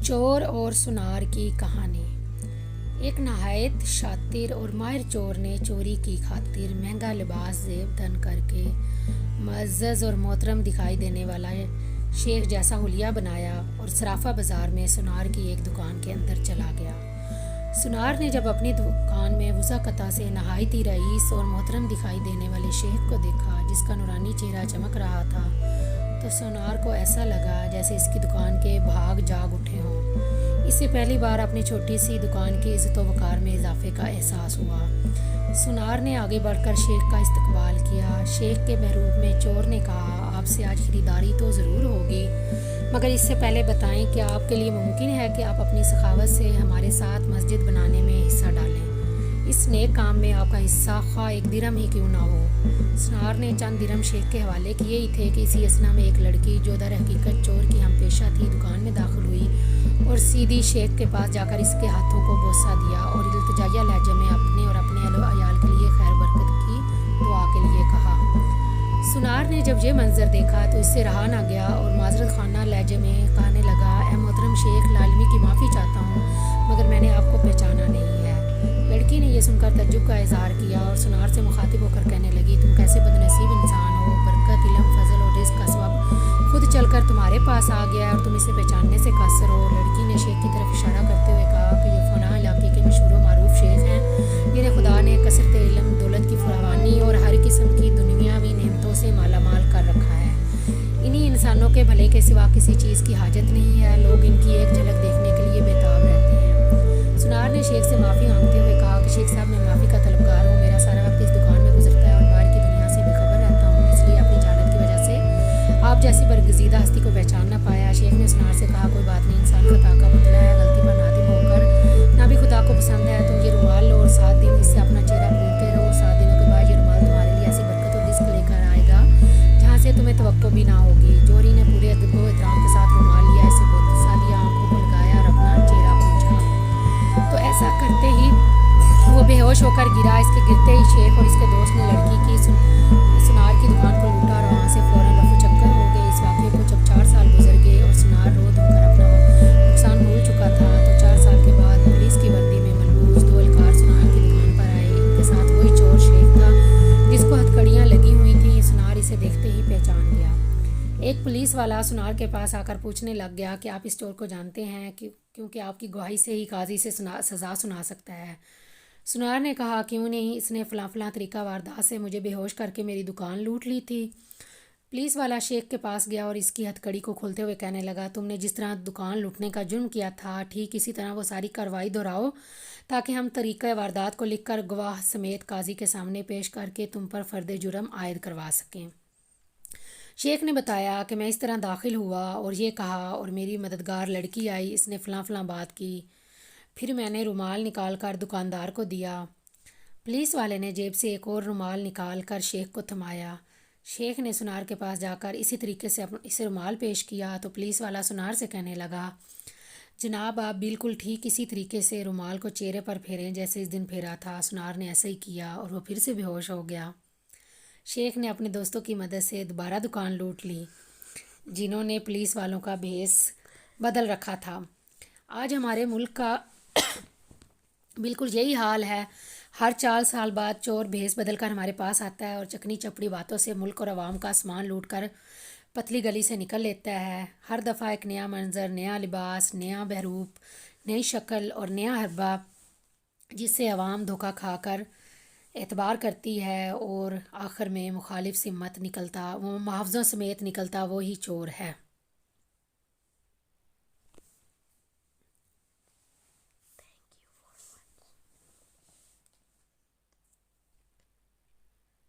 چور اور سنار کی کہانی۔ ایک نہایت شاطر اور ماہر چور نے چوری کی خاطر مہنگا لباس زیب دھن کر کے معزز اور محترم دکھائی دینے والا شیخ جیسا حلیہ بنایا اور صرافہ بازار میں سنار کی ایک دکان کے اندر چلا گیا۔ سنار نے جب اپنی دکان میں وضاحت سے نہایت ہی رئیس اور محترم دکھائی دینے والے شیخ کو دیکھا جس کا نورانی چہرہ چمک رہا تھا تو سنار کو ایسا لگا جیسے اس کی دکان کے بھاگ جاگ اٹھے ہوں۔ اس سے پہلی بار اپنی چھوٹی سی دکان کی عزت و وقار میں اضافے کا احساس ہوا۔ سنار نے آگے بڑھ کر شیخ کا استقبال کیا۔ شیخ کے محروب میں چور نے کہا، آپ سے آج خریداری تو ضرور ہوگی، مگر اس سے پہلے بتائیں کہ آپ کے لیے ممکن ہے کہ آپ اپنی سخاوت سے ہمارے ساتھ مسجد بنانے میں حصہ ڈالیں۔ اس نیک کام میں آپ کا حصہ خواہ ایک درہم ہی کیوں نہ ہو۔ سنار نے چند درہم شیخ کے حوالے کیے ہی تھے کہ اسی اثنا میں ایک لڑکی جو در حقیقت چور کی ہم پیشہ تھی دکان میں داخل ہوئی اور سیدھی شیخ کے پاس جا کر اس کے ہاتھوں کو بوسہ دیا اور التجائیہ لہجے میں اپنے اور اپنے اہل و عیال کے لیے خیر برکت کی دعا کے لیے کہا۔ سنار نے جب یہ منظر دیکھا تو اس سے رہا نہ گیا اور معذرت خانہ لہجے میں کہنے لگا، اے محترم شیخ، لالمی کی معافی چاہتا ہوں مگر میں نے آپ کو پہچانا نہیں ہے۔ لڑکی نے یہ سن کر تعجب کا اظہار کیا اور سنار سے مخاطب ہو کر کہنے لگی، تم کیسے بدنصیب انسان ہو، برکت، علم، فضل اور رزق کا سبب خود چل کر تمہارے پاس آ گیا ہے اور تم اسے پہچاننے سے قاصر ہو۔ لڑکی نے شیخ کی طرف اشارہ کرتے ہوئے کہا کہ یہ فلاں علاقے کے مشہور و معروف شیخ ہیں جنہیں خدا نے کثرت علم، دولت کی فراوانی اور ہر قسم کی دنیاوی نعمتوں سے مالا مال کر رکھا ہے۔ انہی انسانوں کے بھلے کے سوا کسی چیز کی حاجت نہیں ہے، لوگ ان کی ایک جھلک دیکھنے کے لیے بےتاب رہتے ہیں۔ سنار نے شیخ سے معافی مانگتے ہوئے کہا کہ شیخ صاحب، میں معافی کا طلبگار ہوں، میرا سارا وقت اس دکان میں گزرتا ہے اور باہر کی دنیا سے بے خبر رہتا ہوں، اس لیے اپنی جہالت کی وجہ سے آپ جیسی برگزیدہ ہستی کو پہچان نہ پایا۔ شیخ نے سنار سے کہا، کوئی بات نہیں، انسان خطا کا مطلع ہے، غلطی پر نادم ہو کر نہ بھی خدا کو پسند ہے، تم یہ رومال لو اور 7 دن اس سے اپنا چہرہ پوچھتے رہو، 7 دنوں کے بعد یہ رومال تمہارے لیے ایسی برکت اور رزق لے کر آئے گا جہاں سے تمہیں توقع بھی نہ ہوگی۔ جوہری نے پورے ادب و احترام کے ساتھ رومال لیا، اسے بوسہ دیا، آنکھوں کو لگایا اور اپنا چہرہ پوچھا تو ایسا کرتے ہی وہ بے ہوش ہو کر گرا۔ اس کے گرتے ہی شیخ اور اس کے دوست نے لڑکی کی سنار کی دکان کو لوٹا اور وہاں سے فوراً رفو چکر ہو گئے۔ اس واقعے کو جب 4 سال گزر گئے اور سنار رو دھو کر اپنا نقصان بھول چکا تھا تو 4 سال کے بعد پولیس کی وردی میں ملبوس 2 اہلکار سنار کی دکان پر آئے۔ ان کے ساتھ وہی چور شیخ تھا جس کو ہتھکڑیاں لگی ہوئی تھیں۔ سنار اسے دیکھتے ہی پہچان گیا۔ ایک پولیس والا سنار کے پاس آ کر پوچھنے لگ گیا کہ آپ اس چور کو جانتے ہیں، کیونکہ آپ کی گواہی سے ہی قاضی سے سزا سنا سکتا ہے۔ سنار نے کہا، کیوں نہیں، اس نے فلاں فلاں طریقہ واردات سے مجھے بے ہوش کر کے میری دکان لوٹ لی تھی۔ پولیس والا شیخ کے پاس گیا اور اس کی ہتھکڑی کو کھولتے ہوئے کہنے لگا، تم نے جس طرح دکان لوٹنے کا جرم کیا تھا ٹھیک اسی طرح وہ ساری کارروائی دہراؤ تاکہ ہم طریقہ واردات کو لکھ کر گواہ سمیت قاضی کے سامنے پیش کر کے تم پر فرد جرم عائد کروا سکیں۔ شیخ نے بتایا کہ میں اس طرح داخل ہوا اور یہ کہا اور میری مددگار لڑکی آئی، اس نے فلاں فلاں بات کی، پھر میں نے رومال نکال کر دکاندار کو دیا۔ پولیس والے نے جیب سے ایک اور رومال نکال کر شیخ کو تھمایا۔ شیخ نے سنار کے پاس جا کر اسی طریقے سے اسے رومال پیش کیا تو پولیس والا سنار سے کہنے لگا، جناب آپ بالکل ٹھیک اسی طریقے سے رومال کو چہرے پر پھیریں جیسے اس دن پھیرا تھا۔ سنار نے ایسا ہی کیا اور وہ پھر سے بے ہوش ہو گیا۔ شیخ نے اپنے دوستوں کی مدد سے دوبارہ دکان لوٹ لی جنہوں نے پولیس والوں کا بھیس بدل رکھا تھا۔ آج ہمارے ملک کا بالکل یہی حال ہے۔ ہر 4 سال بعد چور بھیس بدل کر ہمارے پاس آتا ہے اور چکنی چپڑی باتوں سے ملک اور عوام کا سامان لوٹ کر پتلی گلی سے نکل لیتا ہے۔ ہر دفعہ ایک نیا منظر، نیا لباس، نیا بحروپ، نئی شکل اور نیا حربہ جس سے عوام دھوکہ کھا کر اعتبار کرتی ہے اور آخر میں مخالف سمت نکلتا، وہ محافظوں سمیت نکلتا وہی چور ہے۔